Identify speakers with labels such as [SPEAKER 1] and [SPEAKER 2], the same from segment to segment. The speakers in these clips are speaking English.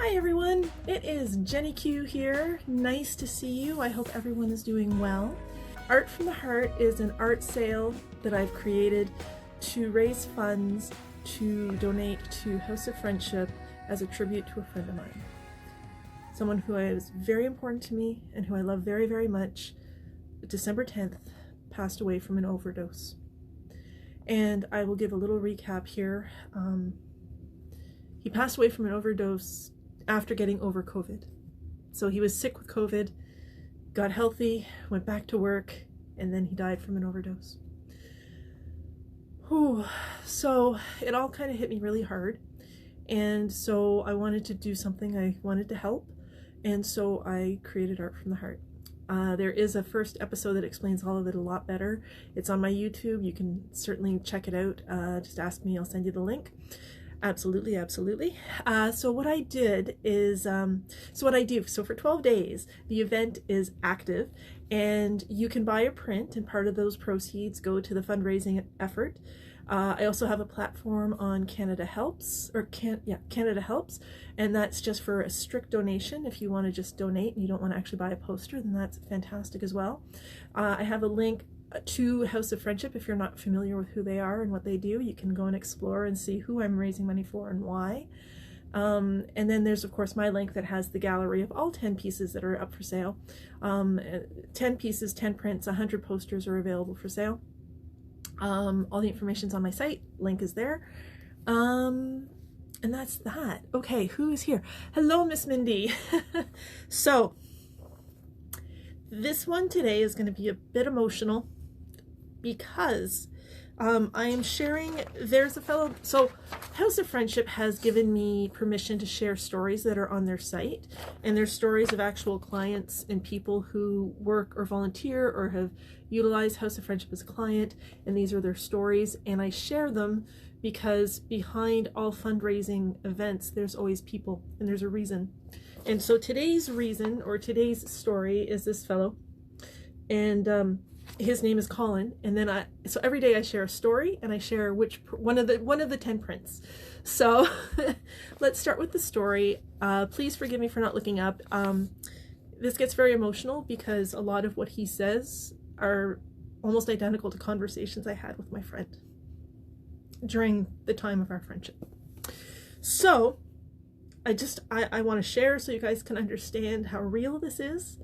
[SPEAKER 1] Hi everyone, it is Jenny Q here. Nice to see you. I hope everyone is doing well. Art from the Heart is an art sale that I've created to raise funds to donate to House of Friendship as a tribute to a friend of mine. Someone who is very important to me and who I love very, very much. December 10th passed away from an overdose. And I will give a little recap here. He passed away from an overdose after getting over COVID. So he was sick with COVID, got healthy, went back to work, and then he died from an overdose. Whew. So it all kind of hit me really hard. And so I wanted to do something. I wanted to help. And so I created Art from the Heart. There is a first episode that explains all of it a lot better. It's on my YouTube. You can certainly check it out. Just ask me, I'll send you the link. Absolutely, absolutely. So what I did is, so for 12 days, the event is active and you can buy a print, and part of those proceeds go to the fundraising effort. I also have a platform on Canada Helps, Canada Helps, and that's just for a strict donation. If you want to just donate and you don't want to actually buy a poster, then that's fantastic as well. I have a link to House of Friendship. If you're not familiar with who they are and what they do, you can go and explore and see who I'm raising money for and why. And then there's of course my link that has the gallery of all 10 pieces that are up for sale. 10 pieces, 10 prints, 100 posters are available for sale. All the information's on my site, link is there. And that's that. Okay, who is here? Hello, Miss Mindy. So this one today is going to be a bit emotional because I am sharing, there's a fellow, so House of Friendship has given me permission to share stories that are on their site, and they're stories of actual clients and people who work or volunteer or have utilized House of Friendship as a client, and these are their stories, and I share them because behind all fundraising events there's always people and there's a reason. And so today's reason, or today's story, is this fellow, and his name is Collin. And then so every day I share a story, and I share one of the 10 prints. So let's start with the story. Please forgive me for not looking up. This gets very emotional because a lot of what he says are almost identical to conversations I had with my friend during the time of our friendship. So I want to share so you guys can understand how real this is.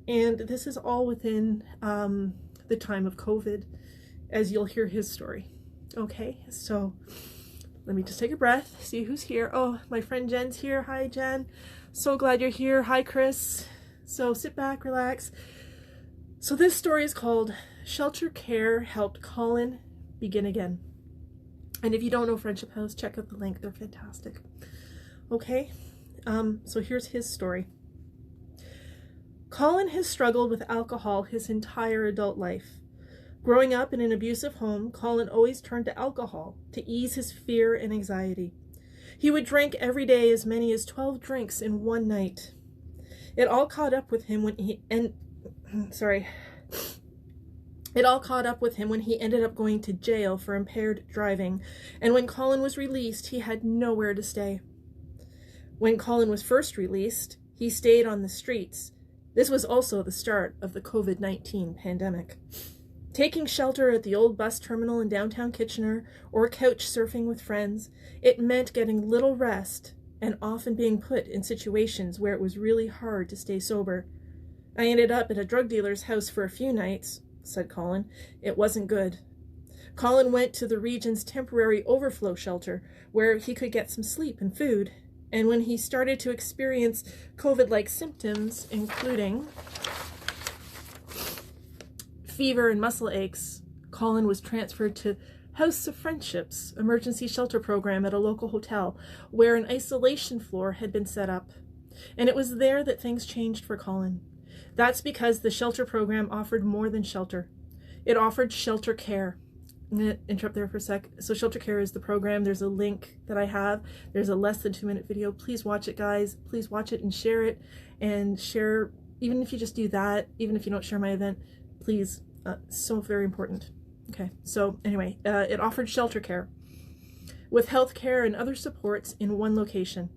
[SPEAKER 1] And this is all within the time of COVID, as you'll hear his story. Okay, so let me just take a breath, see who's here. Oh, my friend Jen's here. Hi, Jen. So glad you're here. Hi, Chris. So sit back, relax. So this story is called Shelter Care Helped Collin Begin Again. And if you don't know Friendship House, check out the link. They're fantastic. Okay, so here's his story. Collin has struggled with alcohol his entire adult life. Growing up in an abusive home, Collin always turned to alcohol to ease his fear and anxiety. He would drink every day, as many as 12 drinks in one night. It all caught up with him when he ended up going to jail for impaired driving, and when Collin was released, he had nowhere to stay. When Collin was first released, he stayed on the streets. This was also the start of the COVID-19 pandemic. Taking shelter at the old bus terminal in downtown Kitchener or couch surfing with friends, it meant getting little rest and often being put in situations where it was really hard to stay sober. I ended up at a drug dealer's house for a few nights, said Collin. It wasn't good. Collin went to the region's temporary overflow shelter where he could get some sleep and food. And when he started to experience COVID-like symptoms, including fever and muscle aches, Collin was transferred to House of Friendship's emergency shelter program at a local hotel where an isolation floor had been set up. And it was there that things changed for Collin. That's because the shelter program offered more than shelter. It offered shelter care. I'm going to interrupt there for a sec. So Shelter Care is the program. There's a link that I have. There's a less than 2-minute video. Please watch it, guys. Please watch it and share it. And share, even if you just do that, even if you don't share my event, please. So very important. Okay, so anyway, it offered shelter care with health care and other supports in one location.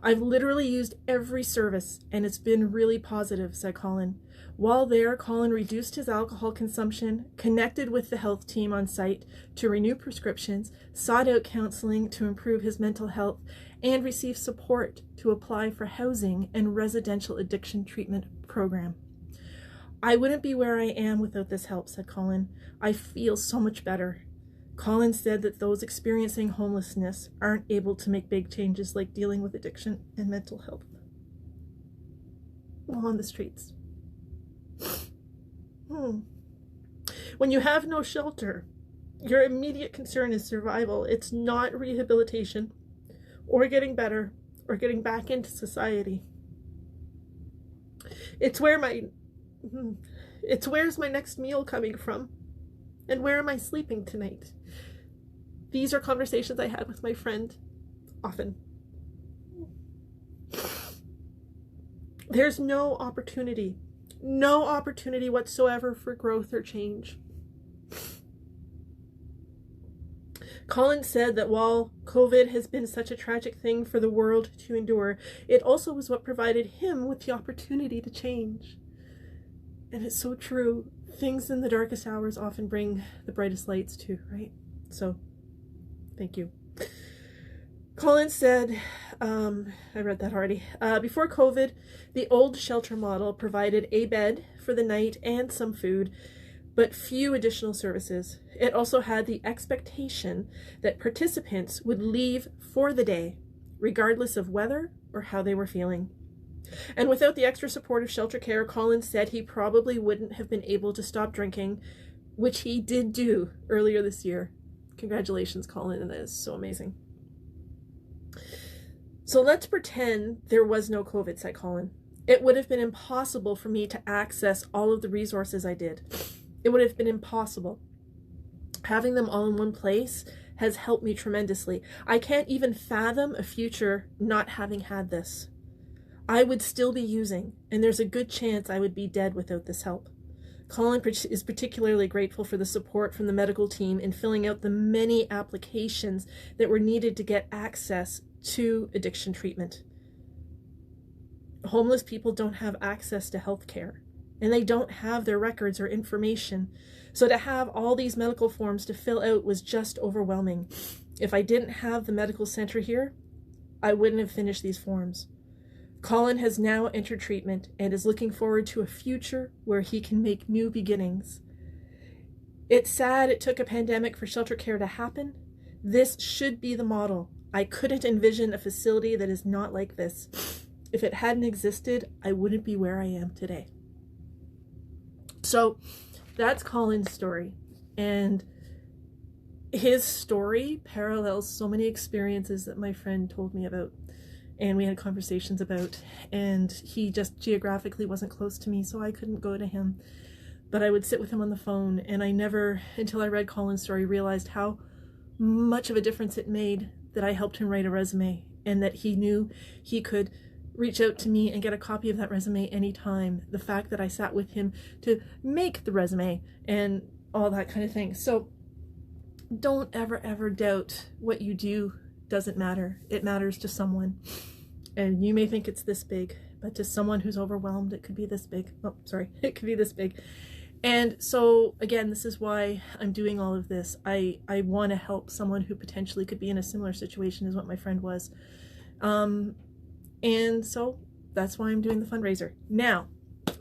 [SPEAKER 1] I've literally used every service and it's been really positive, said Collin. While there, Collin reduced his alcohol consumption, connected with the health team on site to renew prescriptions, sought out counseling to improve his mental health, and received support to apply for housing and residential addiction treatment program. I wouldn't be where I am without this help, said Collin. I feel so much better. Collin said that those experiencing homelessness aren't able to make big changes like dealing with addiction and mental health while on the streets. When you have no shelter, your immediate concern is survival. It's not rehabilitation or getting better or getting back into society. Where's my next meal coming from? And where am I sleeping tonight? These are conversations I had with my friend often. There's no opportunity whatsoever for growth or change. Collin said that while COVID has been such a tragic thing for the world to endure, it also was what provided him with the opportunity to change. And it's so true. Things in the darkest hours often bring the brightest lights too, right? So, thank you. Collin said, I read that already. Before COVID, the old shelter model provided a bed for the night and some food, but few additional services. It also had the expectation that participants would leave for the day, regardless of whether or how they were feeling. And without the extra support of shelter care, Collin said he probably wouldn't have been able to stop drinking, which he did do earlier this year. Congratulations, Collin, and that is so amazing. So let's pretend there was no COVID, said Collin. It would have been impossible for me to access all of the resources I did. It would have been impossible. Having them all in one place has helped me tremendously. I can't even fathom a future not having had this. I would still be using, and there's a good chance I would be dead without this help. Collin is particularly grateful for the support from the medical team in filling out the many applications that were needed to get access to addiction treatment. Homeless people don't have access to health care, and they don't have their records or information. So to have all these medical forms to fill out was just overwhelming. If I didn't have the medical center here, I wouldn't have finished these forms. Collin has now entered treatment and is looking forward to a future where he can make new beginnings. It's sad it took a pandemic for shelter care to happen. This should be the model. I couldn't envision a facility that is not like this. If it hadn't existed, I wouldn't be where I am today. So that's Collin's story. And his story parallels so many experiences that my friend told me about and we had conversations about, and he just geographically wasn't close to me, so I couldn't go to him. But I would sit with him on the phone, and I never, until I read Collin's story, realized how much of a difference it made that I helped him write a resume, and that he knew he could reach out to me and get a copy of that resume anytime. The fact that I sat with him to make the resume and all that kind of thing. So don't ever doubt what you do doesn't matter. It matters to someone. And you may think it's this big, but to someone who's overwhelmed, it could be this big. Oh, sorry, it could be this big. And so, again, this is why I'm doing all of this. I want to help someone who potentially could be in a similar situation as what my friend was. And so that's why I'm doing the fundraiser. Now,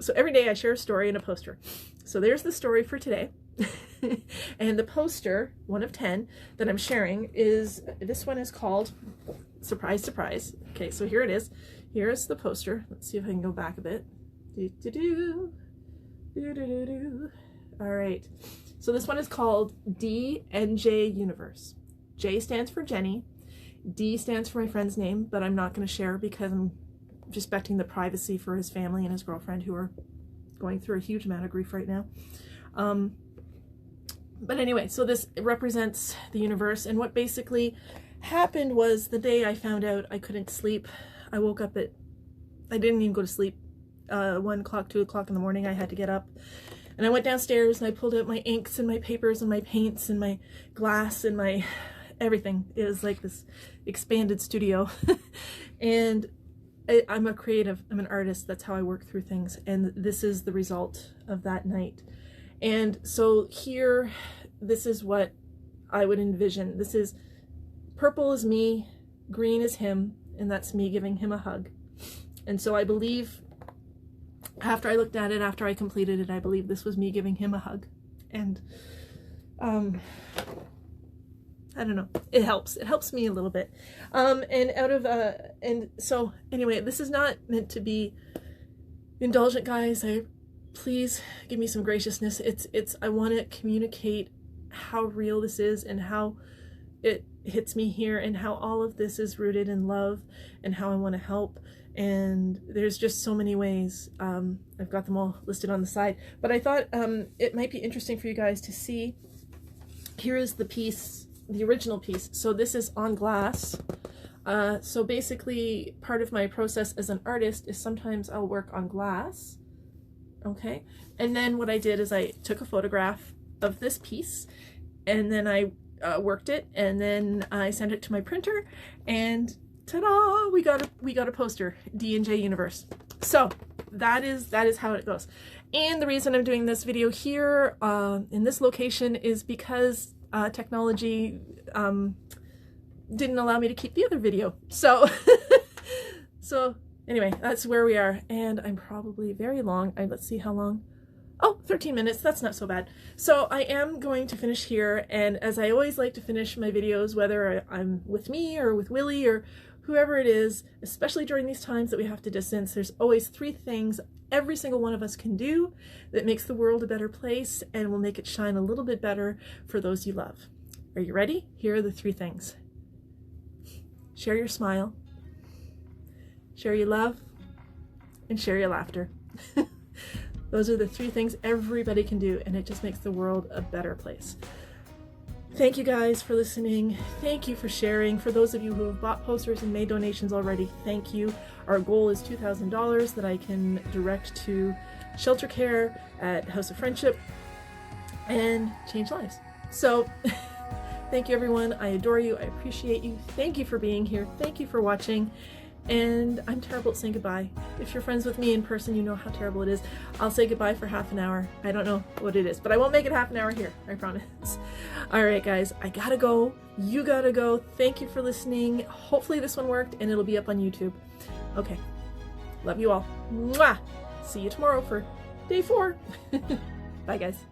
[SPEAKER 1] so every day I share a story in a poster. So there's the story for today. And the poster, one of 10, that I'm sharing is, this one is called Surprise, Surprise. Okay, so here it is. Here's the poster. Let's see if I can go back a bit. All right. So this one is called D&J UNIVERSE. J stands for Jenny. D stands for my friend's name, but I'm not going to share because I'm respecting the privacy for his family and his girlfriend who are going through a huge amount of grief right now. But anyway, so this represents the universe, and what basically happened was the day I found out I couldn't sleep, I woke up I didn't even go to sleep, 1 o'clock, 2 o'clock in the morning. I had to get up, and I went downstairs and I pulled out my inks and my papers and my paints and my glass and my everything is like this expanded studio. And I'm a creative, I'm an artist. That's how I work through things. And this is the result of that night. And so here, this is what I would envision. This is, purple is me, green is him, and that's me giving him a hug. And so I believe, after I looked at it, after I completed it, I believe this was me giving him a hug. And I don't know, it helps me a little bit. And so anyway, this is not meant to be indulgent, guys. Please give me some graciousness. I want to communicate how real this is and how it hits me here and how all of this is rooted in love and how I want to help. And there's just so many ways. I've got them all listed on the side, but I thought it might be interesting for you guys to see. Here is the piece, the original piece. So this is on glass. So basically part of my process as an artist is sometimes I'll work on glass. Okay. And then what I did is I took a photograph of this piece and then I worked it, and then I sent it to my printer, and ta-da, we got a poster, D&J Universe. So that is how it goes. And the reason I'm doing this video here in this location is because technology didn't allow me to keep the other video. So so anyway, that's where we are, and I'm probably very long. Let's see how long. Oh, 13 minutes, that's not so bad. So I am going to finish here, and as I always like to finish my videos, whether I'm with me or with Willie or whoever it is, especially during these times that we have to distance, there's always 3 things every single one of us can do that makes the world a better place and will make it shine a little bit better for those you love. Are you ready? Here are the 3 things. Share your smile, share your love, and share your laughter. Those are the 3 things everybody can do, and it just makes the world a better place. Thank you guys for listening. Thank you for sharing. For those of you who have bought posters and made donations already, thank you. Our goal is $2,000 that I can direct to shelter care at House of Friendship and change lives. So thank you, everyone. I adore you. I appreciate you. Thank you for being here. Thank you for watching. And I'm terrible at saying goodbye. If you're friends with me in person, you know how terrible it is. I'll say goodbye for half an hour. I don't know what it is, but I won't make it half an hour here. I promise. All right, guys, I gotta go. You gotta go. Thank you for listening. Hopefully this one worked and it'll be up on YouTube. Okay. Love you all. Mwah! See you tomorrow for day 4. Bye, guys.